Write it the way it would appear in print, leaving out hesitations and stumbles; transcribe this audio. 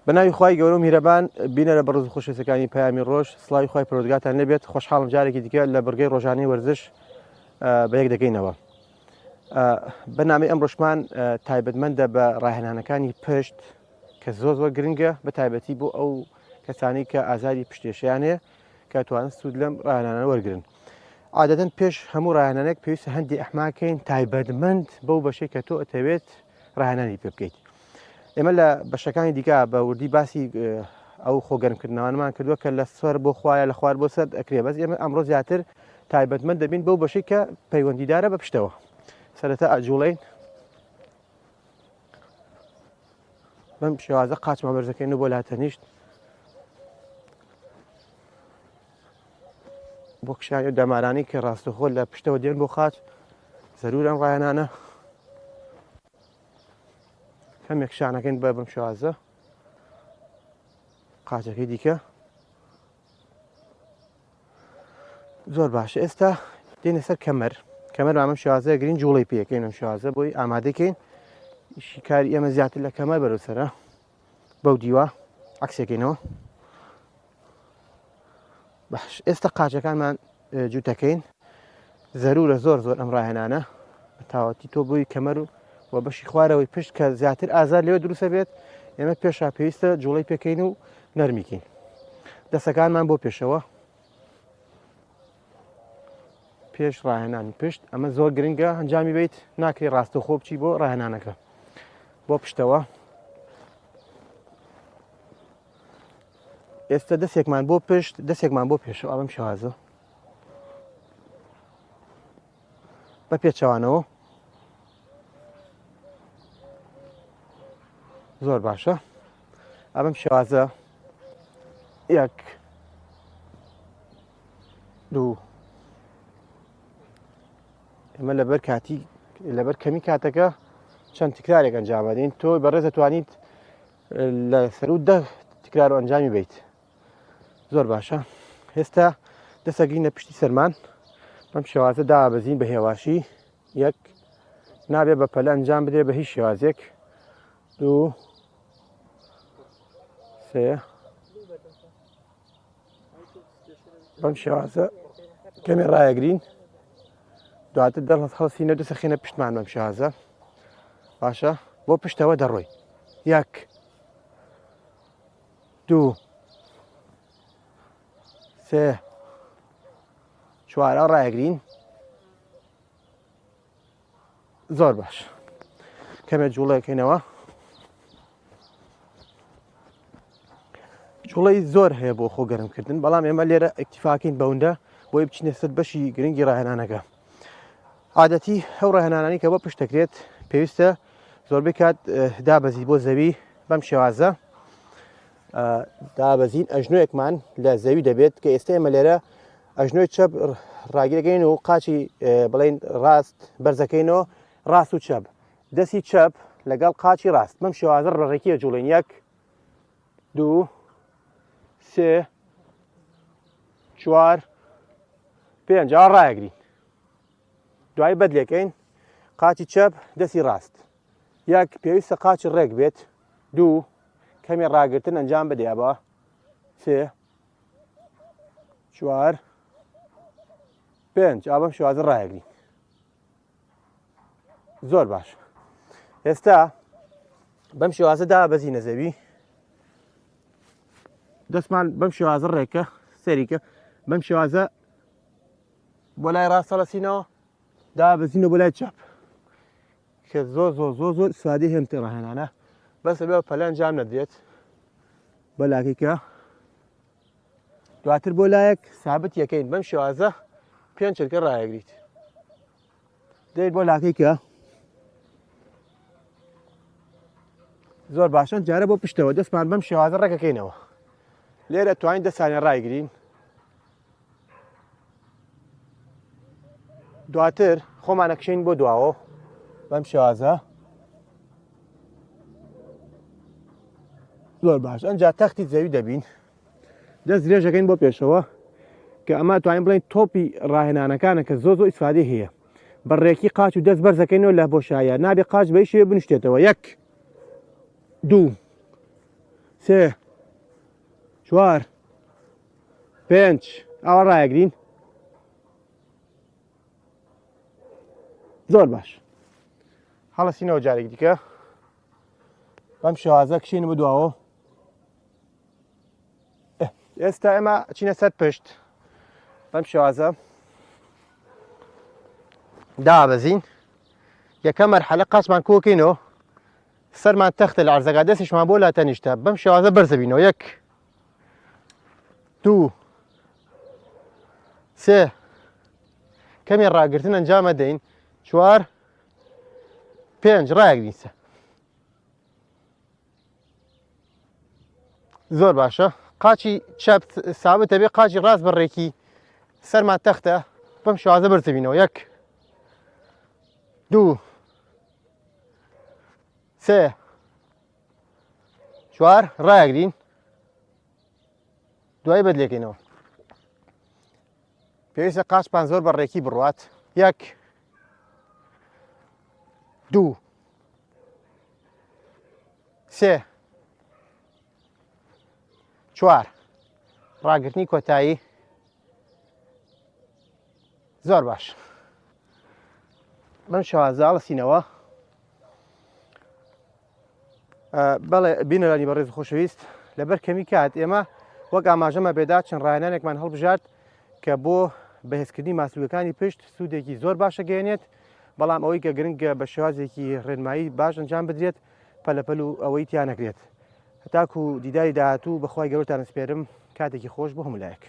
بەناوی خوای گەورە و میهرەبان بینەرە بە ڕز و خۆشەویستەکانی پەیامی ڕۆژ سڵاوی خوای پەروەردگارتان لێبێت خۆشحاڵم جارێکی دیکە لە بڕگەی ڕۆژانەی وەرزش بە یەک دەکەینەوە. بەنامەی ئەم ڕۆژمان تایبەتمەندە بە ڕاهێنانەکانی پشت کە زۆر گرنگە بە تایبەتی بۆ ئەو کەسانی کە ئازاری پشتێشیان هەیە کە توانن سوود لەم ڕاهێنانە وەرگرن. عادەتەن پێش هەموو ڕاهێنانێک پێویستە هەندی ئەحماکەین تایبەتمەند بەو بەشەی کە تۆ ئەتەوێت ڕاهێنانی پێ بکەیت. ئێمە لە بەشەکانی دیکە بە وردی باسی ئەو خۆگەرمکردنەوەمان کردووە کە لە سەر بۆ خوایە لە خوار بۆ سەر ئەکرێ بەس ئێمە ئەمڕۆ زیاتر تایبەتمەند دەبین بەو بەشەی کە پەیوەندیدارە بە پشتەوە. سەرەتا ئەجوڵین بەم شێوازە قاچمە بەرزەکەین و بۆ لاتەنیشت بۆ کشانی و دەمارانی کە ڕاستەخۆ لە پشتەوە دێن بۆ خاچ زەرور ئەم ڕایەنانە کەمێک شانەکەین بە بەم شێوازە قاچەکەی دیکە زۆر باشە. ئێستا دێنە سەر کەمەر ئەمەم شێوازە گرین جوڵی پێەکەین ئەم شێوازە بۆی ئامادەکەین شیکاری ئێمە زیاتر لە کەمەر بەرەوسەرە بەو دیوە عکسەکەینەوە. باش ئێستا قاچەکانمان جووتەکەین زەرورە زۆر ئەم ڕاهێنانە بە تاوەتی تۆ بووی کەمەر و بەشی خوارەوەی پشت کە زیاتر ئازار لێوە دروستە بێت ئێمە پێشا پێویستە جوڵی پێکەین و نەرمیکەین. دەسەکانمان بۆ پێشەوە پێش ڕاهێنانی پشت ئەمە زۆر گرنگە ئەنجامی بیت ناکرێت ڕاستەخۆ بچی بۆ ڕاهێنانەکە بۆ پشتەوە. ئێستا دەستێکمان بۆ پشت دەستێکمان بۆ پێشەوە ئەم شێوازە بە پێچەوانەوە زۆر باشە. ئەم شێوازە یەک دوو ئێمە لەبەر کەمی کاتەکە چەند تکرارێک ئەنجامەدەین تۆ بەڕێز دەتوانیت لە سەر و دە تکرار و ئەنجامی بیت زۆر باشە. ئێستا دەسەگرینە پشتی سەرمان بەم شێوازە دابەزین بە هێواشی یەک نابێت بە پەلە ئەنجام بدرێ بە هیچ شێوازێک دوو سێ بەم شێوازە کەمێ ڕایەگرین دواتر هەڵسینە دەسەخێنە پشتمان بەم شێوازە باشە بۆ پشتەوە دەڕۆی یەک دوو سێ چوارە ڕایەگرین زۆر باش. کەمێک جوڵەکەینەوە جوڵەی زۆر هەیە بۆ خۆ گەرمکردن بەڵام ئێمە لێرە ئەکتیفاکەین بەوەندە بۆی بچینە سەر بەشی گرنگی ڕاهێنانەکە. عادەتی ئەو ڕاهێنانانی کە بۆ پشت دەکرێت پێویستە زۆربەی کات دابەزی بۆ زەوی بەم شێوازە دابەزین ئەژنۆیەکمان لە زەوی دەبێت کە ئێستا ئێمە لێرە ئەژنۆی چەپ ڕاگیرەکەین و قاچی بڵێن ڕاست بەرزەکەینەوە ڕاست و چەپ دەستی چەپ لەگەڵ قاچی ڕاست بەم شێوازە ڕێڕێکیە جوڵین یەک دوو سێ چوار پێنج ڕایەگرین دوای بەدلێکەین قاچی چەپ دەستی ڕاست یەک پێویستە قاچی ڕێک بێت دوو کەمی ڕاگرتن ئەنجام بدێ بە سێ چوار پێنج ئابەم شێوازە ڕایەگرین زۆر باش. ئێستا بەم شێوازە دابەزینە زەوی دەستمان بەم شێوازە ڕێکە سەریکە بەم شێوازە بۆ لای ڕاست هەڵەسینەوە دابەزینە بۆ لای چەپ کە زۆر سوادی هێمتە ڕاهێنانە بەسە بێ پەلە ئەنجام نەدرێت بە لاکەیکە دواتر بۆ لایەک سابت یەکەین بەم شێوازە پێنج چرکە ڕایەگریت دەیت بۆ لاکەیکە زۆر باشن جارە بۆ پشتەوە دەستمان بەم شێوازە ڕێکەکەینەوە لێرە توانین دەستانیان ڕایگرین دواتر خۆمانەکشین بۆ دواوە بەم شێوازە زۆر باش. ئەنجا تەختی زەوی دەبین دەست درێژەکەین بۆ پێشەوە کە ئەمە توانین بڵێن تۆپی ڕاهێنانەکانە کە زۆر ئیسفادەی هەیە بەڕێکی قاچ و دەست بەرزەکەینەوە لە بۆشایە نابێ قاچ بەی شێوە بنیشتێتەوە یەک دوو سێ چوار پێنج ئەوە ڕایگرین زۆر باش هەڵەسینەوە جارێک دیکە بەم شێوازە کشین بدواوە ئێستا ئێمە چینە سەر پشت بەم شێوازە دابەزین یەکەم مەرحەلە قاچمان کۆکەینەوە سەرمان تەختە لە عەرزەکە دەستیشمان بۆ لاتەنیشتە بەم شێوازە بەرزە بینەوە یەک دوو سێ کەمی ڕاگرتن ئەنجامە دەین چوار پێنج ڕایگرینسە زۆر باشە قاچی چەپ سابتە بێ قاچی ڕاست بەڕێکی سەرمان تەختە بەم شێوازە بەرزە بینەوە یەک دوو سێ چوار ڕایگرین دوای بەدلێکەینەوە پێویستە قاچپان زۆر بەڕێکی بڕوات یەک دوو سێ چوار ڕاگرتنی کۆتایی زۆر باش بەم شێوازە هەڵەسینەوە بەڵێ بینەرانی بەڕێز خۆشەویست لەبەر کەمی کات ئێمە وەک ئاماژەمە بێدا چەند ڕایانانێکمان هەڵبژارد کە بۆ بەهێزکردنی ماسوولەکانی پشت سوودێکی زۆر باشە گەێنێت بەڵام ئەوەی کە گرنگە بە شێوازێکی ڕێنمایی باش ئەنجام بدرێت پەلەپەل و ئەوەی تیان نەکرێت هەتاکو دیداری داهاتوو بەخوای گەورەتان سپێرم کاتێکی خۆش بۆ هەموو لایەک